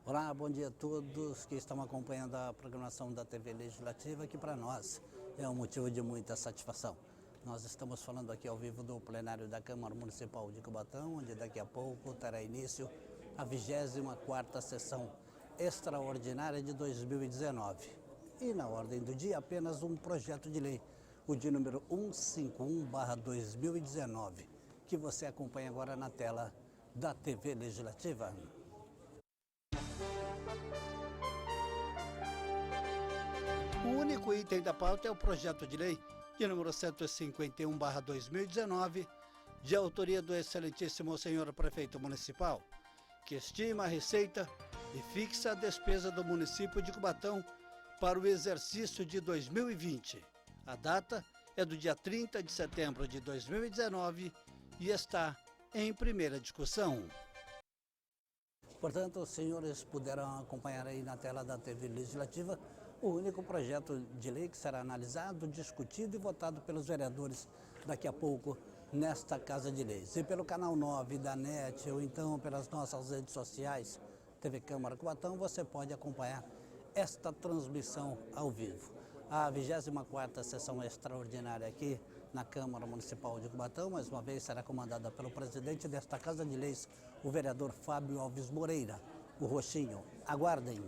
Olá, bom dia a todos que estão acompanhando a programação da TV Legislativa, que para nós é um motivo de muita satisfação. Nós estamos falando aqui ao vivo do plenário da Câmara Municipal de Cubatão, onde daqui a pouco terá início a 24ª sessão extraordinária de 2019. E na ordem do dia apenas um projeto de lei, o de número 151/2019, que você acompanha agora na tela da TV Legislativa. O único item da pauta é o projeto de lei de número 151/2019, de autoria do excelentíssimo senhor prefeito municipal, que estima a receita e fixa a despesa do município de Cubatão para o exercício de 2020. A data é do dia 30 de setembro de 2019 e está em primeira discussão. Portanto, os senhores puderam acompanhar aí na tela da TV Legislativa o único projeto de lei que será analisado, discutido e votado pelos vereadores daqui a pouco nesta Casa de Leis. E pelo canal 9 da NET ou então pelas nossas redes sociais, TV Câmara Cubatão, você pode acompanhar esta transmissão ao vivo. A 24ª sessão extraordinária aqui na Câmara Municipal de Cubatão, mais uma vez, será comandada pelo presidente desta Casa de Leis, o vereador Fábio Alves Moreira, o Roxinho. Aguardem.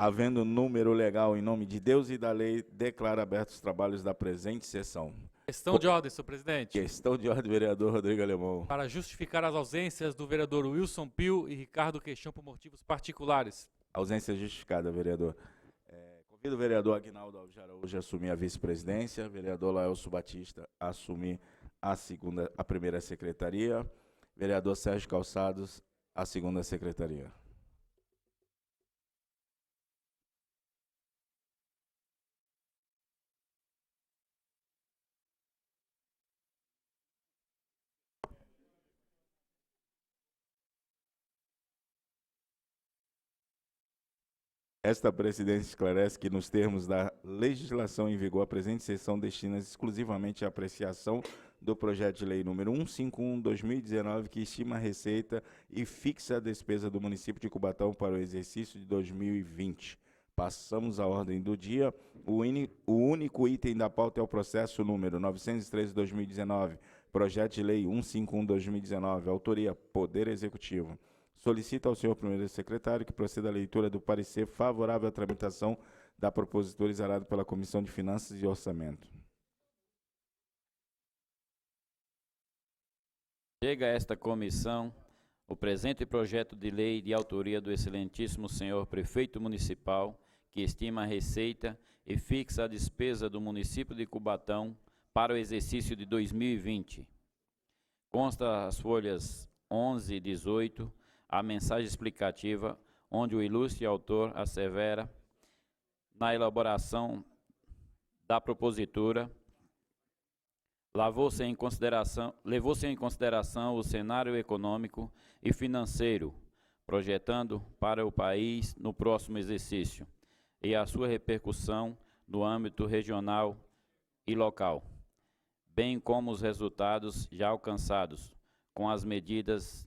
Havendo número legal em nome de Deus e da lei, declaro abertos os trabalhos da presente sessão. Questão de ordem, senhor presidente. Questão de ordem, vereador Rodrigo Alemão. Para justificar as ausências do vereador Wilson Pio e Ricardo Queixão por motivos particulares. Ausência justificada, vereador. Convido o vereador Aguinaldo Alves Araújo a assumir a vice-presidência, vereador Laelso Batista a assumir a primeira secretaria, vereador Sérgio Calçados a segunda secretaria. Esta presidência esclarece que, nos termos da legislação em vigor, a presente sessão destina-se exclusivamente à apreciação do projeto de lei número 151/2019, que estima a receita e fixa a despesa do município de Cubatão para o exercício de 2020. Passamos à ordem do dia. O único item da pauta é o processo número 913/2019, projeto de lei 151/2019, autoria Poder Executivo. Solicito ao senhor primeiro secretário que proceda à leitura do parecer favorável à tramitação da propositura exarada pela Comissão de Finanças e Orçamento. Chega a esta comissão o presente projeto de lei de autoria do excelentíssimo senhor prefeito municipal, que estima a receita e fixa a despesa do município de Cubatão para o exercício de 2020. Consta as folhas 11 e 18, a mensagem explicativa, onde o ilustre autor assevera, na elaboração da propositura, levou-se em consideração o cenário econômico e financeiro, projetando para o país no próximo exercício e a sua repercussão no âmbito regional e local, bem como os resultados já alcançados com as medidas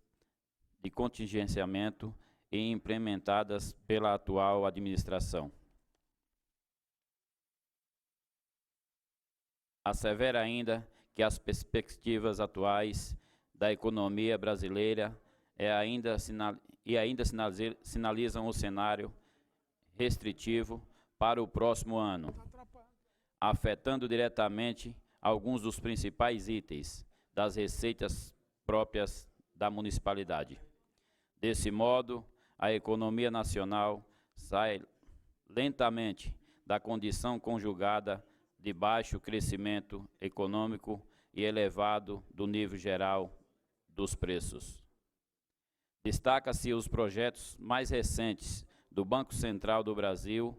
de contingenciamento e implementadas pela atual administração. Assevera ainda que as perspectivas atuais da economia brasileira sinalizam o cenário restritivo para o próximo ano, afetando diretamente alguns dos principais itens das receitas próprias da municipalidade. Desse modo, a economia nacional sai lentamente da condição conjugada de baixo crescimento econômico e elevado do nível geral dos preços. Destaca-se os projetos mais recentes do Banco Central do Brasil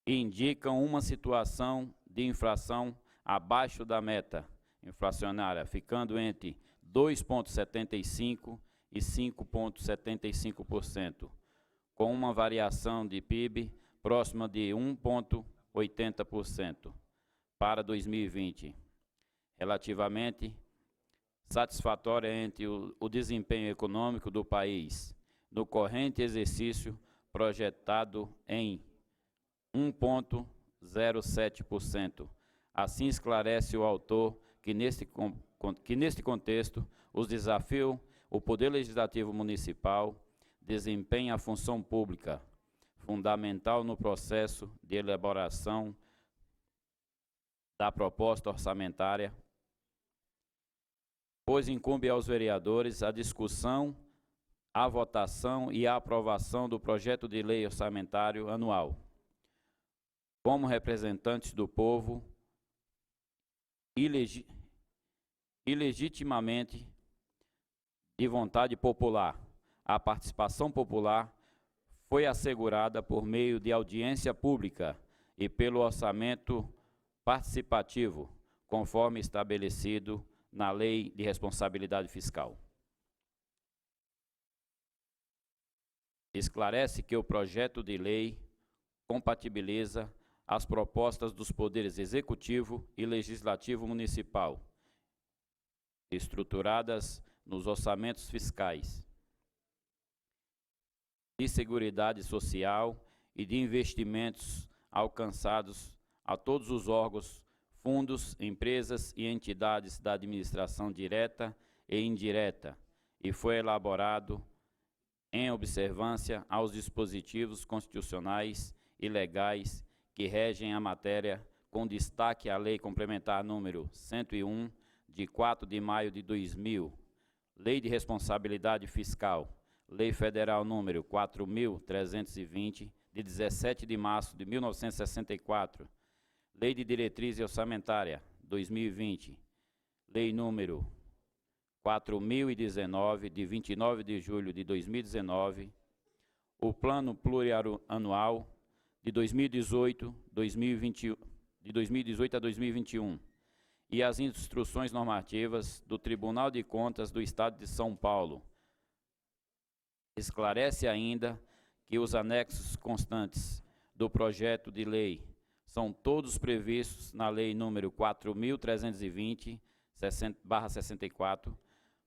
e indicam uma situação de inflação abaixo da meta inflacionária, ficando entre 2,75% e 5,75%, com uma variação de PIB próxima de 1,80% para 2020, relativamente satisfatória entre o desempenho econômico do país no corrente exercício projetado em 1,07%. Assim esclarece o autor que neste contexto os desafios o Poder Legislativo Municipal desempenha a função pública fundamental no processo de elaboração da proposta orçamentária, pois incumbe aos vereadores a discussão, a votação e a aprovação do projeto de lei orçamentário anual, como representantes do povo, ilegitimamente de vontade popular. A participação popular foi assegurada por meio de audiência pública e pelo orçamento participativo, conforme estabelecido na Lei de Responsabilidade Fiscal. Esclarece que o projeto de lei compatibiliza as propostas dos poderes executivo e legislativo municipal, estruturadas nos orçamentos fiscais, de seguridade social e de investimentos alcançados a todos os órgãos, fundos, empresas e entidades da administração direta e indireta, e foi elaborado em observância aos dispositivos constitucionais e legais que regem a matéria, com destaque à Lei Complementar número 101, de 4 de maio de 2000, Lei de Responsabilidade Fiscal, Lei Federal número 4.320, de 17 de março de 1964, Lei de Diretriz Orçamentária 2020, Lei número 4.019, de 29 de julho de 2019, o Plano Plurianual de 2018 a 2021 e as instruções normativas do Tribunal de Contas do Estado de São Paulo. Esclarece ainda que os anexos constantes do projeto de lei são todos previstos na Lei número 4.320/64,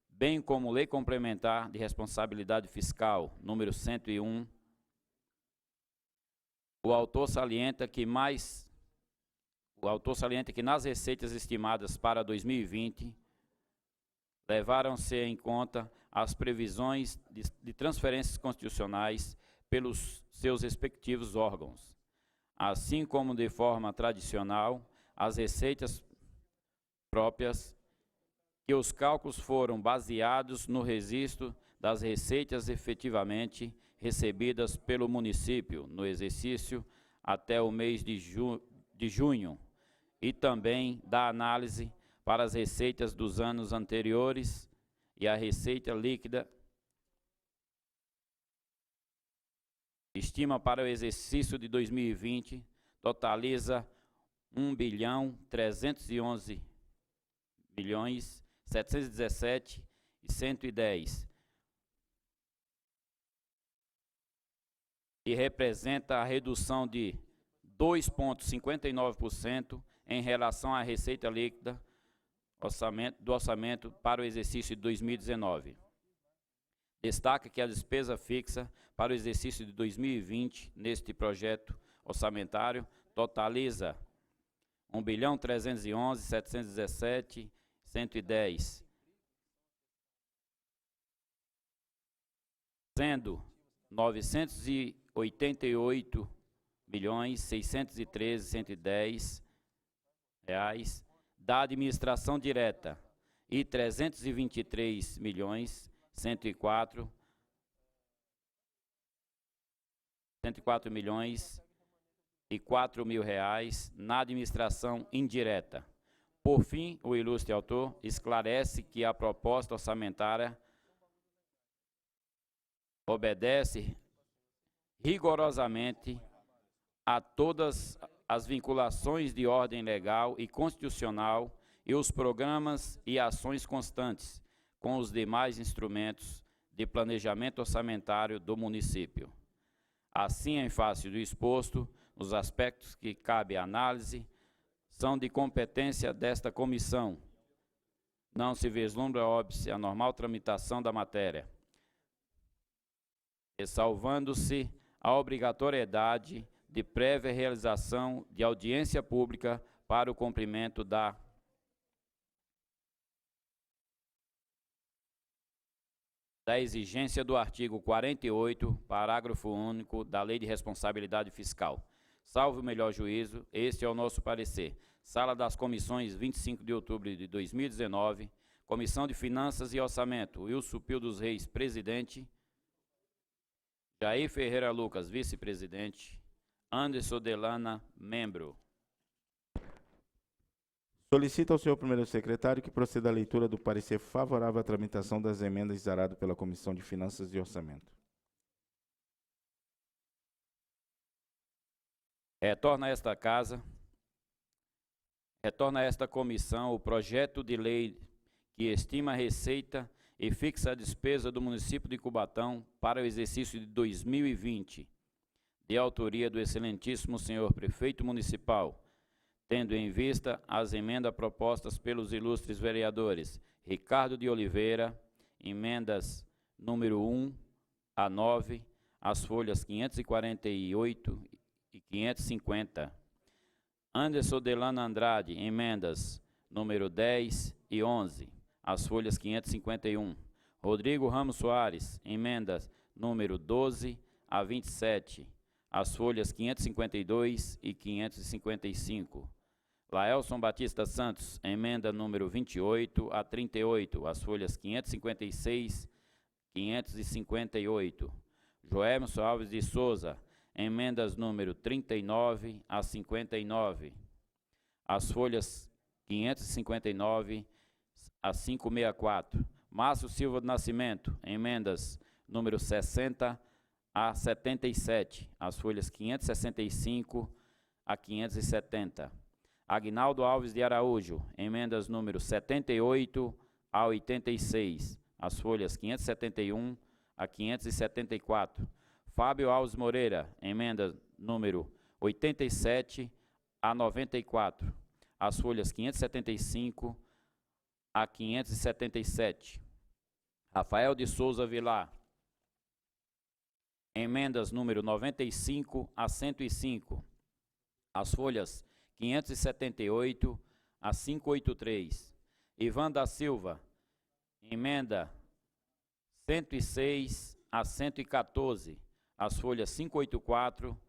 bem como Lei Complementar de Responsabilidade Fiscal número 101. O autor salienta que nas receitas estimadas para 2020 levaram-se em conta as previsões de transferências constitucionais pelos seus respectivos órgãos, assim como de forma tradicional as receitas próprias, que os cálculos foram baseados no registro das receitas efetivamente recebidas pelo município no exercício até o mês de junho, e também da análise para as receitas dos anos anteriores, e a receita líquida estima para o exercício de 2020 totaliza 1.311.717.110, que representa a redução de 2,59% em relação à receita líquida do orçamento para o exercício de 2019. Destaca que a despesa fixa para o exercício de 2020, neste projeto orçamentário, totaliza R$ 1.311.717.110, sendo R$ 988.613.110 da administração direta e R$ 324.104.004.004 na administração indireta. Por fim, o ilustre autor esclarece que a proposta orçamentária obedece rigorosamente a todas as vinculações de ordem legal e constitucional e os programas e ações constantes com os demais instrumentos de planejamento orçamentário do município. Assim, em face do exposto, os aspectos que cabe análise são de competência desta comissão. Não se vislumbra óbice a normal tramitação da matéria, ressalvando-se a obrigatoriedade de prévia realização de audiência pública para o cumprimento da exigência do artigo 48, parágrafo único da Lei de Responsabilidade Fiscal. Salvo o melhor juízo, este é o nosso parecer. Sala das Comissões, 25 de outubro de 2019, Comissão de Finanças e Orçamento, Wilson Pio dos Reis, presidente, Jair Ferreira Lucas, vice-presidente, Anderson Delana, membro. Solicito ao senhor primeiro secretário que proceda à leitura do parecer favorável à tramitação das emendas exarado pela Comissão de Finanças e Orçamento. Retorna a esta comissão o projeto de lei que estima a receita e fixa a despesa do município de Cubatão para o exercício de 2020, de autoria do excelentíssimo senhor prefeito municipal, tendo em vista as emendas propostas pelos ilustres vereadores Ricardo de Oliveira, emendas número 1 a 9, as folhas 548 e 550. Anderson Delana Andrade, emendas número 10 e 11, as folhas 551. Rodrigo Ramos Soares, emendas número 12 a 27, as folhas 552 e 555. Laelson Batista Santos, emenda número 28 a 38, as folhas 556 e 558. Joelson Alves de Souza, emendas número 39 a 59, as folhas 559 a 564. Márcio Silva do Nascimento, emendas número 60 a 77, as folhas 565 a 570. Aguinaldo Alves de Araújo, emendas número 78 a 86, as folhas 571 a 574. Fábio Alves Moreira, emenda número 87 a 94, as folhas 575 a 577. Rafael de Souza Vilar, emendas número 95 a 105, as folhas 578 a 583. Ivan da Silva, emenda 106 a 114, as folhas 584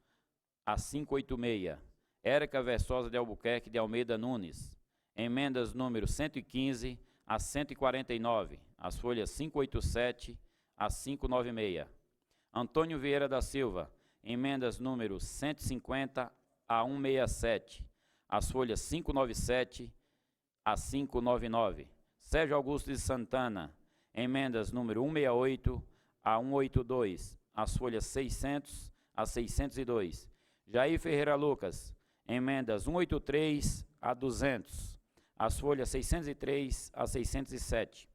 a 586. Érica Versosa de Albuquerque de Almeida Nunes, emendas número 115 a 149, as folhas 587 a 596. Antônio Vieira da Silva, emendas número 150 a 167, as folhas 597 a 599. Sérgio Augusto de Santana, emendas número 168 a 182, as folhas 600 a 602. Jair Ferreira Lucas, emendas 183 a 200, as folhas 603 a 607.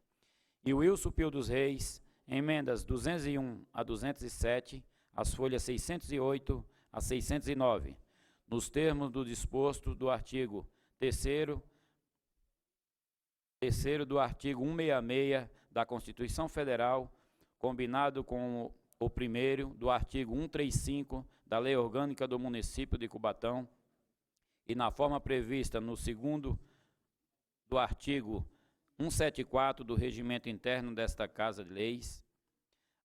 E Wilson Pio dos Reis, emendas 201 a 207, as folhas 608 a 609, nos termos do disposto do artigo 3º do artigo 166 da Constituição Federal, combinado com o 1º do artigo 135 da Lei Orgânica do Município de Cubatão e na forma prevista no 2º do artigo 174 do Regimento Interno desta Casa de Leis,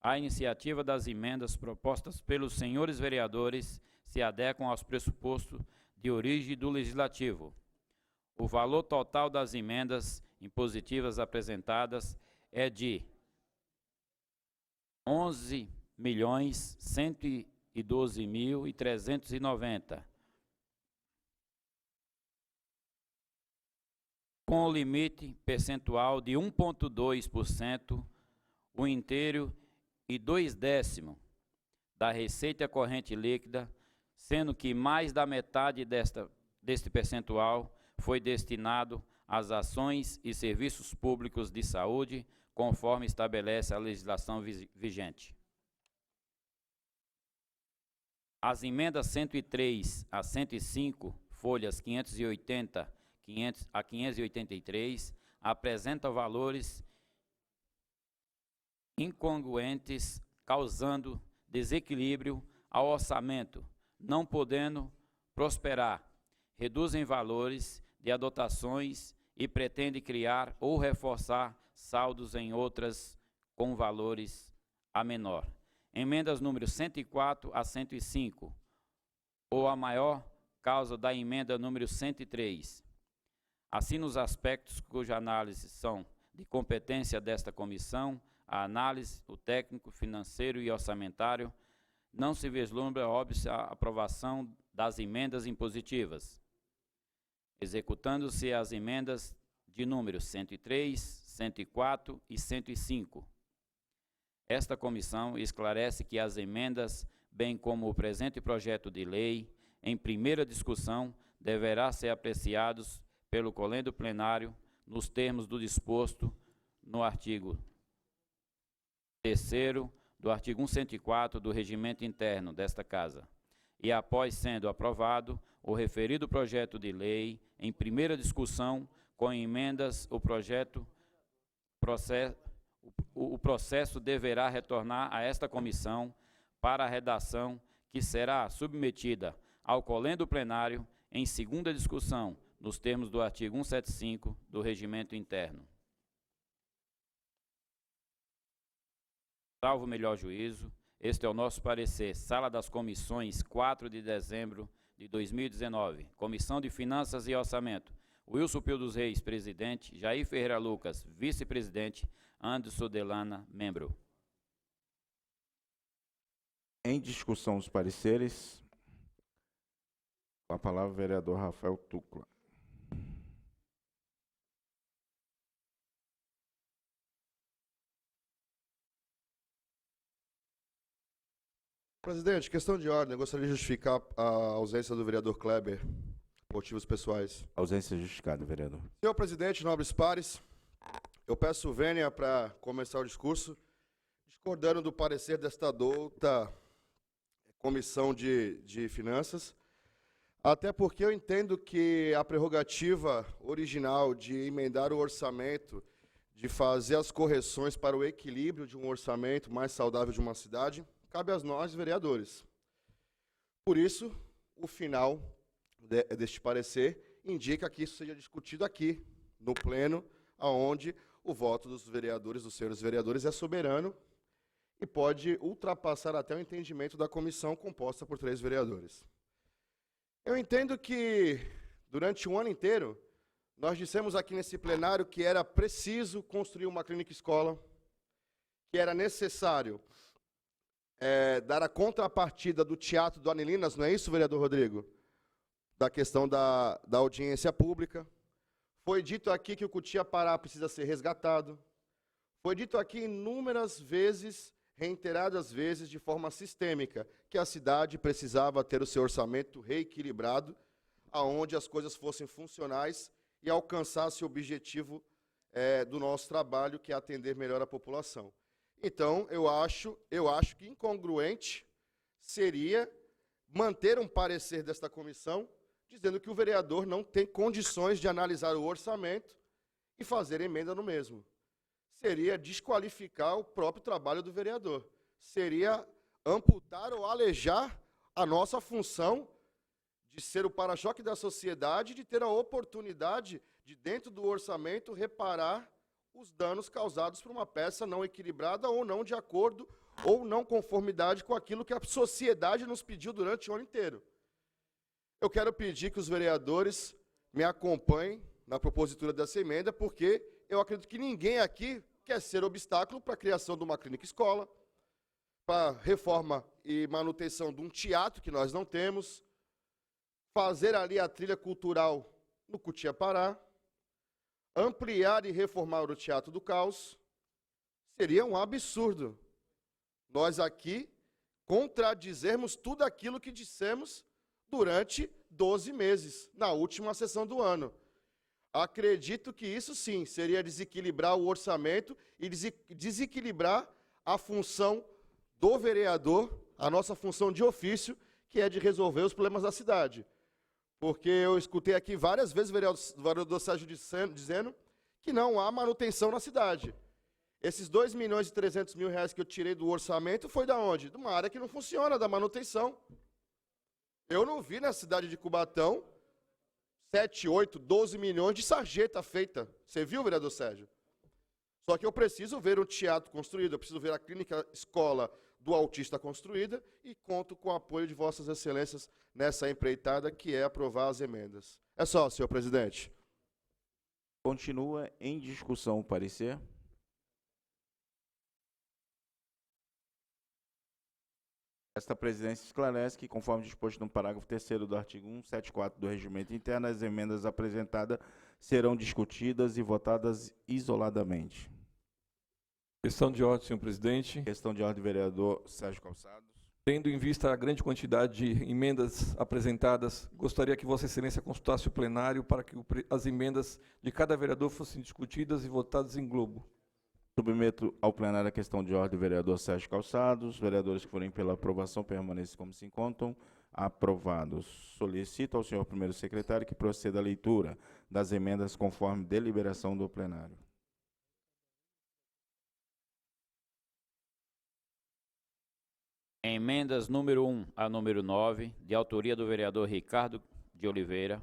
a iniciativa das emendas propostas pelos senhores vereadores se adequam aos pressupostos de origem do Legislativo. O valor total das emendas impositivas apresentadas é de R$ 11.112.390, com o limite percentual de 1,2%, o inteiro e 2/10 da receita corrente líquida, sendo que mais da metade deste percentual foi destinado às ações e serviços públicos de saúde, conforme estabelece a legislação vigente. As emendas 103 a 105, folhas 580 a 583, apresentam valores incongruentes, causando desequilíbrio ao orçamento, não podendo prosperar, reduzem valores de adotações e pretendem criar ou reforçar saldos em outras com valores a menor. Emendas número 104 a 105, ou a maior causa da emenda número 103. Assim, nos aspectos cuja análise são de competência desta comissão, a análise, o técnico, financeiro e orçamentário, não se vislumbra óbvia a aprovação das emendas impositivas, executando-se as emendas de números 103, 104 e 105. Esta comissão esclarece que as emendas, bem como o presente projeto de lei, em primeira discussão, deverá ser apreciados pelo colégio plenário nos termos do disposto no artigo 3º do artigo 104 do Regimento Interno desta Casa. E após sendo aprovado o referido projeto de lei em primeira discussão com emendas, o processo deverá retornar a esta comissão para a redação que será submetida ao colégio plenário em segunda discussão, nos termos do artigo 175 do Regimento Interno. Salvo melhor juízo, este é o nosso parecer. Sala das Comissões, 4 de dezembro de 2019. Comissão de Finanças e Orçamento. Wilson Pio dos Reis, presidente. Jair Ferreira Lucas, vice-presidente. Anderson Delana, membro. Em discussão os pareceres, com a palavra o vereador Rafael Tucla. Presidente, questão de ordem. Eu gostaria de justificar a ausência do vereador Kleber por motivos pessoais. Ausência justificada, vereador. Senhor presidente, nobres pares, eu peço vênia para começar o discurso, discordando do parecer desta douta Comissão de Finanças, até porque eu entendo que a prerrogativa original de emendar o orçamento, de fazer as correções para o equilíbrio de um orçamento mais saudável de uma cidade, cabe a nós, vereadores. Por isso, o final deste parecer indica que isso seja discutido aqui, no pleno, onde o voto dos vereadores, dos senhores vereadores, é soberano e pode ultrapassar até o entendimento da comissão composta por 3 vereadores. Eu entendo que, durante um ano inteiro, nós dissemos aqui nesse plenário que era preciso construir uma clínica-escola, que era necessário dar a contrapartida do Teatro do Anilinas, não é isso, vereador Rodrigo? Da questão da audiência pública. Foi dito aqui que o Cutia-Pará precisa ser resgatado. Foi dito aqui inúmeras vezes, reiteradas vezes, de forma sistêmica, que a cidade precisava ter o seu orçamento reequilibrado, aonde as coisas fossem funcionais e alcançasse o objetivo do nosso trabalho, que é atender melhor a população. Então, eu acho que incongruente seria manter um parecer desta comissão dizendo que o vereador não tem condições de analisar o orçamento e fazer emenda no mesmo. Seria desqualificar o próprio trabalho do vereador. Seria amputar ou alejar a nossa função de ser o para-choque da sociedade, de ter a oportunidade de, dentro do orçamento, reparar os danos causados por uma peça não equilibrada ou não de acordo ou não conformidade com aquilo que a sociedade nos pediu durante o ano inteiro. Eu quero pedir que os vereadores me acompanhem na propositura dessa emenda, porque eu acredito que ninguém aqui quer ser obstáculo para a criação de uma clínica escola, para a reforma e manutenção de um teatro que nós não temos, fazer ali a trilha cultural no Cutia-Pará, ampliar e reformar o Teatro do Caos. Seria um absurdo nós aqui contradizermos tudo aquilo que dissemos durante 12 meses, na última sessão do ano. Acredito que isso sim seria desequilibrar o orçamento e desequilibrar a função do vereador, a nossa função de ofício, que é de resolver os problemas da cidade. Porque eu escutei aqui várias vezes o vereador Sérgio dizendo que não há manutenção na cidade. Esses 2.300.000 reais que eu tirei do orçamento foi da onde? De uma área que não funciona, da manutenção. Eu não vi na cidade de Cubatão 7, 8, 12 milhões de sarjeta feita. Você viu, vereador Sérgio? Só que eu preciso ver o teatro construído, eu preciso ver a clínica escola do autista construída e conto com o apoio de vossas excelências nessa empreitada, que é aprovar as emendas. É só, senhor presidente. Continua em discussão o parecer. Esta presidência esclarece que, conforme disposto no parágrafo 3º do artigo 174 do Regimento Interno, as emendas apresentadas serão discutidas e votadas isoladamente. Questão de ordem, senhor presidente. Questão de ordem, vereador Sérgio Calçados. Tendo em vista a grande quantidade de emendas apresentadas, gostaria que Vossa Excelência consultasse o plenário para que as emendas de cada vereador fossem discutidas e votadas em globo. Submeto ao plenário a questão de ordem, vereador Sérgio Calçados. Vereadores que forem pela aprovação permaneçam como se encontram. Aprovados. Solicito ao senhor primeiro secretário que proceda à leitura das emendas conforme deliberação do plenário. Emendas número 1 a número 9, de autoria do vereador Ricardo de Oliveira.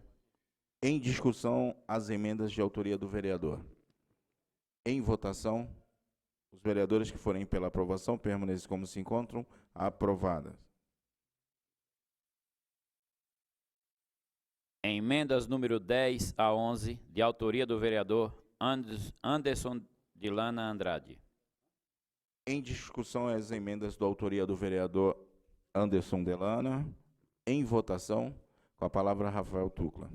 Em discussão, as emendas de autoria do vereador. Em votação, os vereadores que forem pela aprovação permaneçam como se encontram. Aprovadas. Emendas número 10 a 11, de autoria do vereador Anderson de Lana Andrade. Em discussão, as emendas da autoria do vereador Anderson Delana. Em votação, com a palavra Rafael Tucla.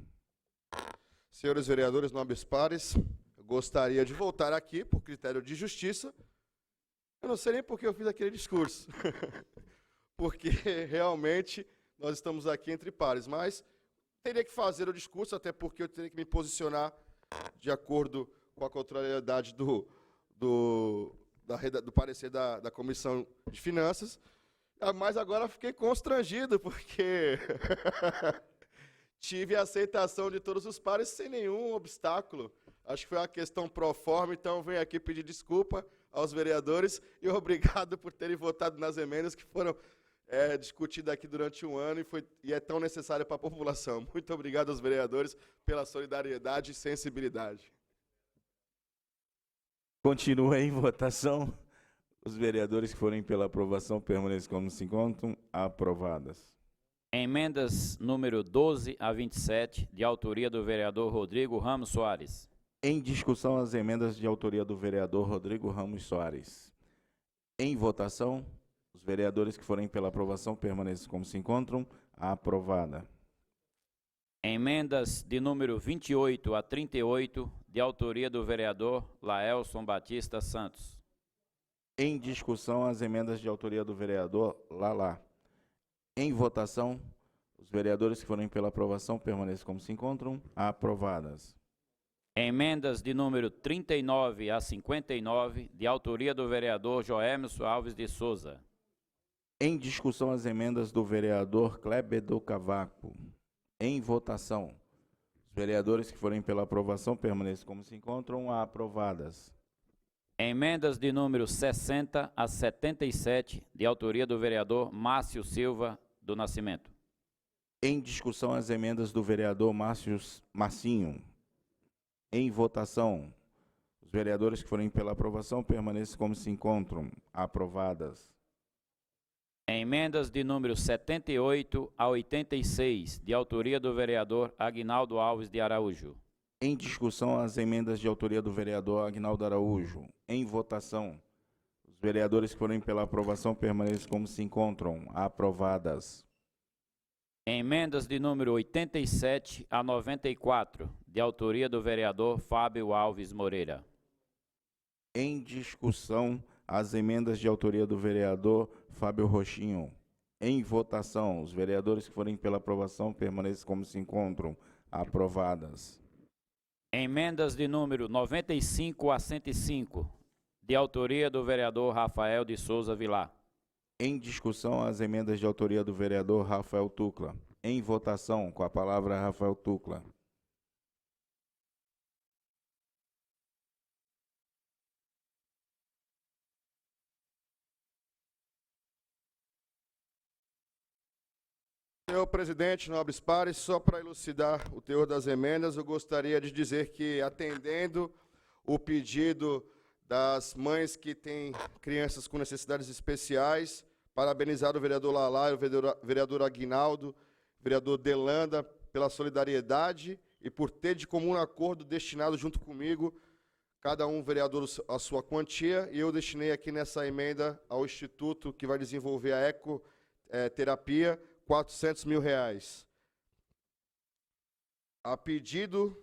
Senhores vereadores, nobres pares, eu gostaria de voltar aqui por critério de justiça. Eu não sei nem por que eu fiz aquele discurso, porque realmente nós estamos aqui entre pares, mas teria que fazer o discurso, até porque eu teria que me posicionar de acordo com a contrariedade do parecer da Comissão de Finanças, mas agora fiquei constrangido, porque tive a aceitação de todos os pares sem nenhum obstáculo. Acho que foi uma questão pro forma, então venho aqui pedir desculpa aos vereadores e obrigado por terem votado nas emendas que foram discutidas aqui durante um ano e é tão necessária para a população. Muito obrigado aos vereadores pela solidariedade e sensibilidade. Continua em votação. Os vereadores que forem pela aprovação permaneçam como se encontram. Aprovadas. Emendas número 12 a 27, de autoria do vereador Rodrigo Ramos Soares. Em discussão, as emendas de autoria do vereador Rodrigo Ramos Soares. Em votação, os vereadores que forem pela aprovação permaneçam como se encontram. Aprovada. Emendas de número 28 a 38, de autoria do vereador Laelson Batista Santos. Em discussão, as emendas de autoria do vereador Lalá. Em votação, os vereadores que forem pela aprovação permaneçam como se encontram. Aprovadas. Emendas de número 39 a 59, de autoria do vereador Joêmio Alves de Souza. Em discussão, as emendas do vereador Kleber do Cavaco. Em votação. Os vereadores que forem pela aprovação permaneçam como se encontram. Aprovadas. Emendas de número 60 a 77, de autoria do vereador Márcio Silva do Nascimento. Em discussão, as emendas do vereador Marcinho. Em votação. Os vereadores que forem pela aprovação permaneçam como se encontram. Aprovadas. Emendas de número 78 a 86, de autoria do vereador Aguinaldo Alves de Araújo. Em discussão, as emendas de autoria do vereador Aguinaldo Araújo. Em votação. Os vereadores que forem pela aprovação permaneçam como se encontram. Aprovadas. Emendas de número 87 a 94, de autoria do vereador Fábio Alves Moreira. Em discussão, as emendas de autoria do vereador Fábio Rochinho. Em votação, os vereadores que forem pela aprovação permaneçam como se encontram. Aprovadas. Emendas de número 95 a 105, de autoria do vereador Rafael de Souza Vilar. Em discussão, as emendas de autoria do vereador Rafael Tucla. Em votação, com a palavra Rafael Tucla. Senhor presidente, nobres pares, só para elucidar o teor das emendas, eu gostaria de dizer que, atendendo o pedido das mães que têm crianças com necessidades especiais, parabenizar o vereador Lalá, o vereador Aguinaldo, o vereador Delanda, pela solidariedade e por ter de comum acordo destinado junto comigo, cada um vereador a sua quantia, e eu destinei aqui nessa emenda ao Instituto que vai desenvolver a ecoterapia, R$400 mil. A pedido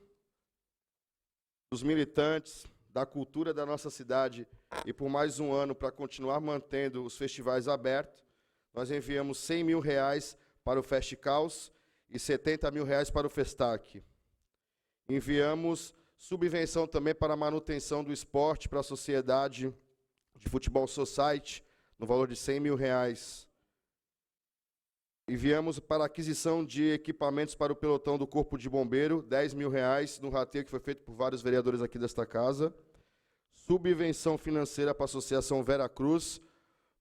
dos militantes da cultura da nossa cidade e por mais um ano para continuar mantendo os festivais abertos, nós enviamos R$100 mil para o Festicaus e R$70 mil para o Festac. Enviamos subvenção também para a manutenção do esporte para a Sociedade de Futebol Society, no valor de R$100 mil. Enviamos para a aquisição de equipamentos para o pelotão do Corpo de Bombeiro, R$10 mil, no rateio que foi feito por vários vereadores aqui desta casa. Subvenção financeira para a Associação Vera Cruz,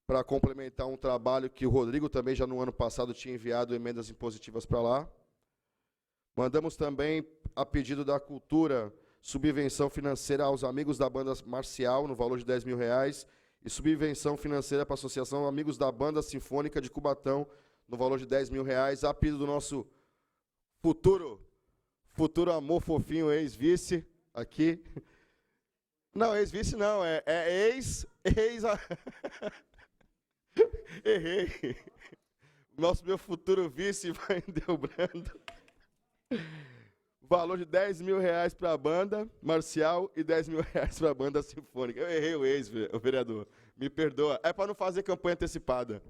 para complementar um trabalho que o Rodrigo também já no ano passado tinha enviado emendas impositivas para lá. Mandamos também, a pedido da Cultura, subvenção financeira aos amigos da Banda Marcial, no valor de R$10 mil, e subvenção financeira para a Associação Amigos da Banda Sinfônica de Cubatão, no valor de R$10 mil, a pedido do nosso futuro amor fofinho, ex-vice, aqui. Não, ex-vice não, é ex... Errei. Meu futuro vice vai Delbrando. Valor de R$10 mil para a banda marcial e R$10 mil para a banda sinfônica. Eu errei o ex, o vereador. Me perdoa. É para não fazer campanha antecipada.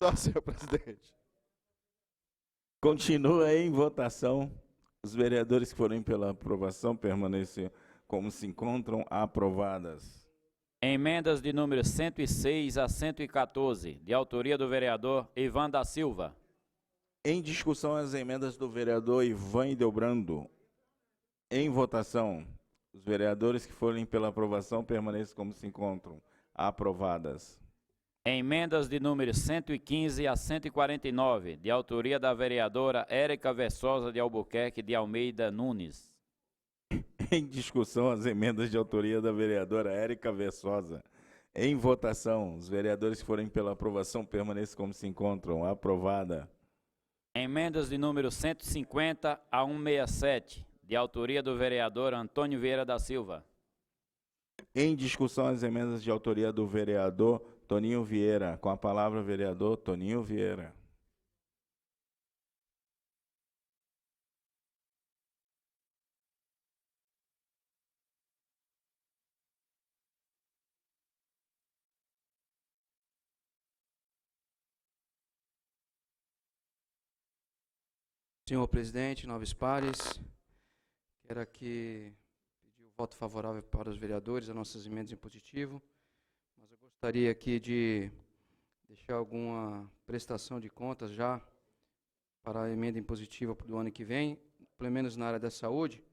Só, senhor presidente. Continua em votação. Os vereadores que forem pela aprovação permanecem como se encontram. Aprovadas. Emendas de número 106 a 114, de autoria do vereador Ivan da Silva. Em discussão, as emendas do vereador Ivan Delbrando. Em votação. Os vereadores que forem pela aprovação permanecem como se encontram. Aprovadas. Emendas de número 115 a 149, de autoria da vereadora Érica Versosa de Albuquerque de Almeida Nunes. Em discussão, as emendas de autoria da vereadora Érica Versosa. Em votação, os vereadores que forem pela aprovação permaneçam como se encontram. Aprovada. Emendas de número 150 a 167, de autoria do vereador Antônio Vieira da Silva. Em discussão, as emendas de autoria do vereador Toninho Vieira. Com a palavra, vereador Toninho Vieira. Senhor presidente, nobres pares, quero aqui pedir o voto favorável para os vereadores a nossas emendas em positivo, mas eu gostaria aqui de deixar alguma prestação de contas já para a emenda impositiva do ano que vem, pelo menos na área da saúde.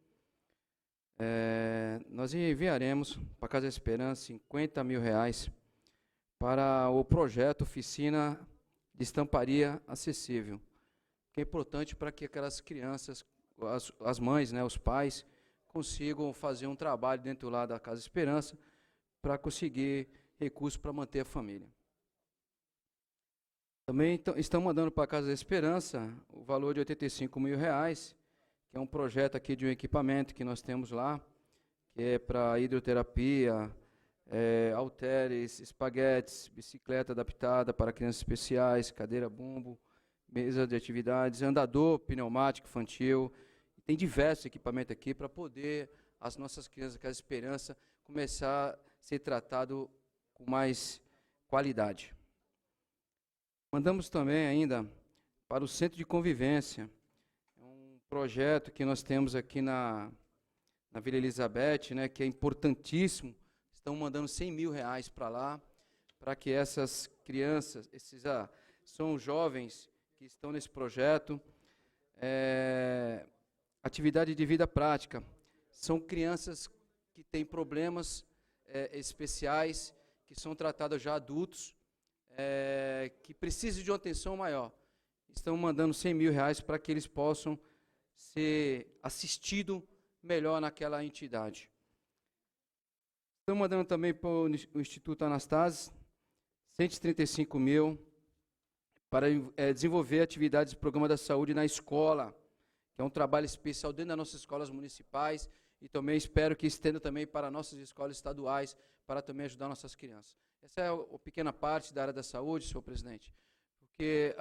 Nós enviaremos para a Casa da Esperança R$50 mil para o projeto Oficina de Estamparia Acessível, que é importante para que aquelas crianças, as mães, né, os pais, consigam fazer um trabalho dentro lá da Casa Esperança para conseguir recursos para manter a família. Também estão mandando para a Casa da Esperança o valor de R$85 mil, que é um projeto aqui de um equipamento que nós temos lá, que é para hidroterapia, halteres, espaguetes, bicicleta adaptada para crianças especiais, cadeira bumbo, mesa de atividades, andador pneumático infantil. Tem diversos equipamentos aqui para poder as nossas crianças da Casa Esperança começar a ser tratado com mais qualidade. Mandamos também ainda para o Centro de Convivência, um projeto que nós temos aqui na Vila Elizabeth, né, que é importantíssimo. Estão mandando R$100 mil para lá, para que essas crianças, são jovens que estão nesse projeto, atividade de vida prática. São crianças que têm problemas especiais, que são tratadas já adultos, que precisam de uma atenção maior. Estão mandando R$100 mil para que eles possam ser assistidos melhor naquela entidade. Estão mandando também para o Instituto Anastácio R$135 mil para desenvolver atividades do Programa da Saúde na escola, que é um trabalho especial dentro das nossas escolas municipais, e também espero que estenda também para nossas escolas estaduais, para também ajudar nossas crianças. Essa é a pequena parte da área da saúde, senhor presidente, porque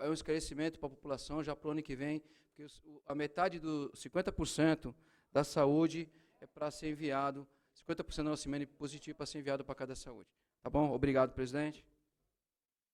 é um esclarecimento para a população já para o ano que vem, porque a metade dos 50% da saúde é para ser enviado, 50% da nossa emenda positiva para ser enviado para a Casa da Saúde. Tá bom? Obrigado, presidente.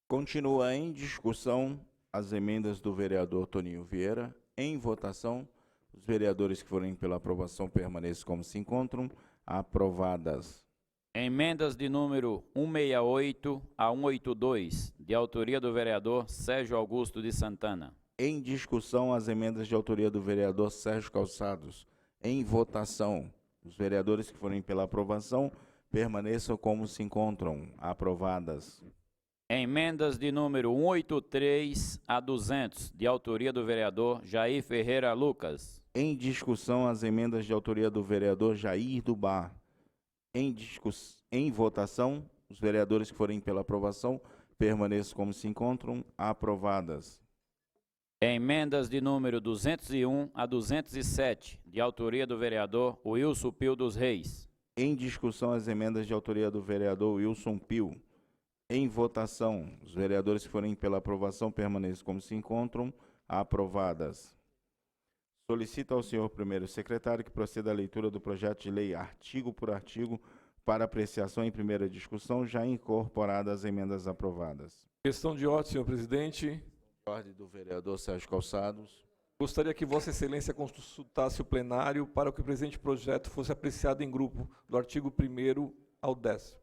Continua em discussão as emendas do vereador Toninho Vieira. Em votação, os vereadores que forem pela aprovação permaneçam como se encontram. Aprovadas. Emendas de número 168 a 182, de autoria do vereador Sérgio Augusto de Santana. Em discussão, as emendas de autoria do vereador Sérgio Calçados. Em votação, os vereadores que forem pela aprovação permaneçam como se encontram. Aprovadas. Emendas de número 183 a 200, de autoria do vereador Jair Ferreira Lucas. Em discussão, as emendas de autoria do vereador Jair do Bar. Em votação, os vereadores que forem pela aprovação permaneçam como se encontram. Aprovadas. Emendas de número 201 a 207, de autoria do vereador Wilson Pio dos Reis. Em discussão, as emendas de autoria do vereador Wilson Pio. Em votação, os vereadores que forem pela aprovação permaneçam como se encontram. Aprovadas. Solicito ao senhor primeiro secretário que proceda à leitura do projeto de lei artigo por artigo para apreciação em primeira discussão, já incorporadas as emendas aprovadas. Questão de ordem, senhor presidente. Ordem do vereador Sérgio Calçados. Gostaria que Vossa Excelência consultasse o plenário para que o presente projeto fosse apreciado em grupo, do artigo 1º ao 10º.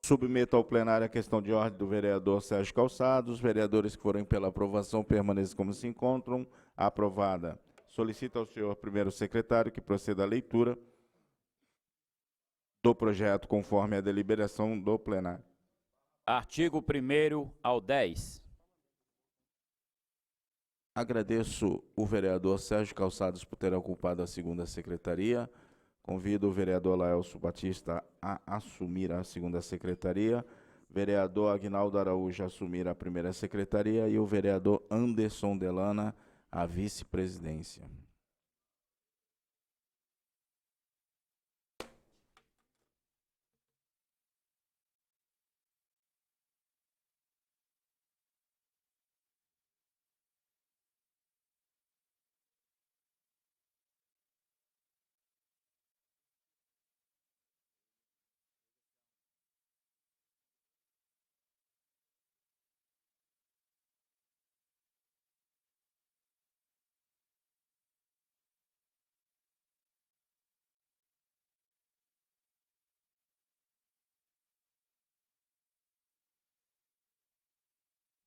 Submeto ao plenário a questão de ordem do vereador Sérgio Calçados. Os vereadores que forem pela aprovação permaneçam como se encontram. Aprovada. Solicito ao senhor primeiro secretário que proceda à leitura do projeto conforme a deliberação do plenário. Artigo 1º ao 10. Agradeço o vereador Sérgio Calçados por ter ocupado a segunda secretaria. Convido o vereador Laelso Batista a assumir a segunda secretaria, vereador Aguinaldo Araújo a assumir a primeira secretaria e o vereador Anderson Delana a vice-presidência.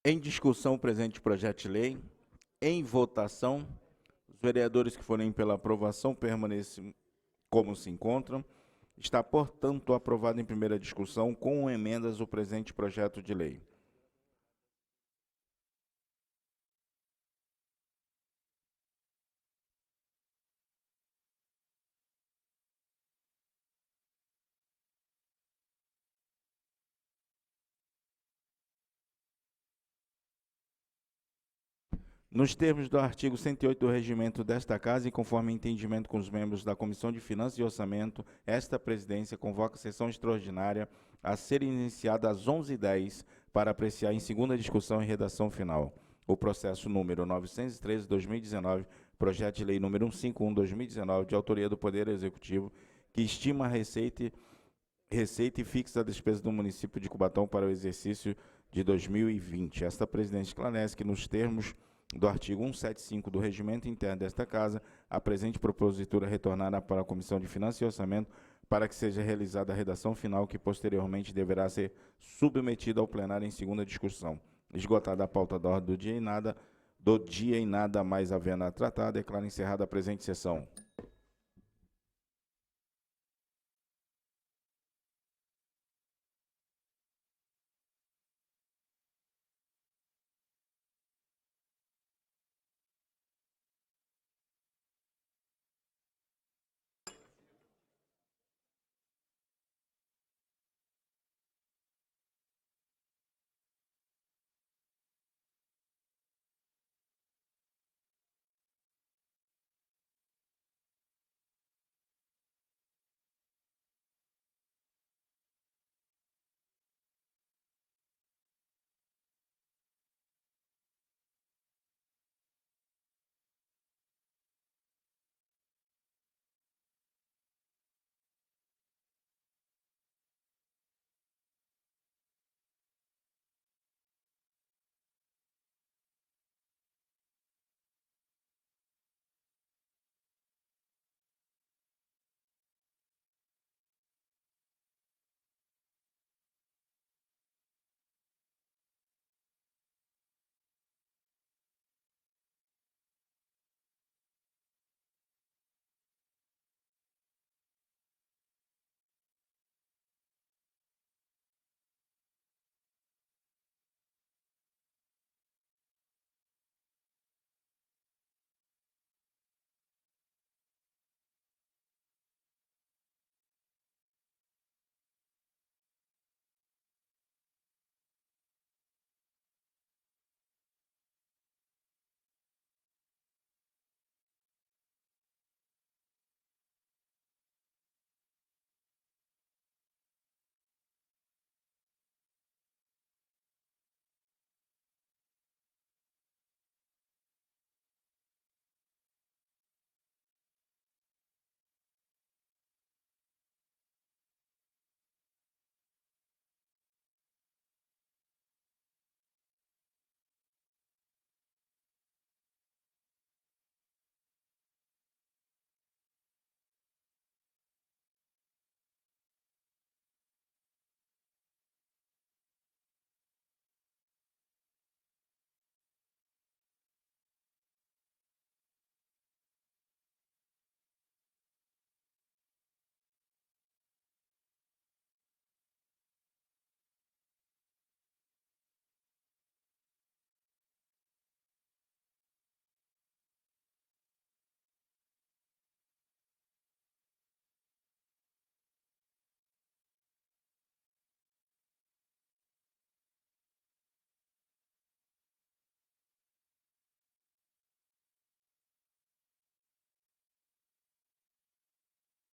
Em discussão, o presente projeto de lei. Em votação, os vereadores que forem pela aprovação permanecem como se encontram. Está, portanto, aprovado em primeira discussão com emendas o presente projeto de lei. Nos termos do artigo 108 do regimento desta Casa e conforme entendimento com os membros da Comissão de Finanças e Orçamento, esta presidência convoca sessão extraordinária a ser iniciada às 11h10 para apreciar em segunda discussão e redação final o processo número 913/2019, projeto de lei número 151/2019, de autoria do Poder Executivo, que estima a receita e fixa a despesa do município de Cubatão para o exercício de 2020. Esta presidência esclarece que, nos termos do artigo 175 do Regimento Interno desta Casa, a presente propositura retornará para a Comissão de Finanças e Orçamento para que seja realizada a redação final, que posteriormente deverá ser submetida ao plenário em segunda discussão. Esgotada a pauta da ordem do dia e nada mais havendo a tratar, declaro encerrada a presente sessão.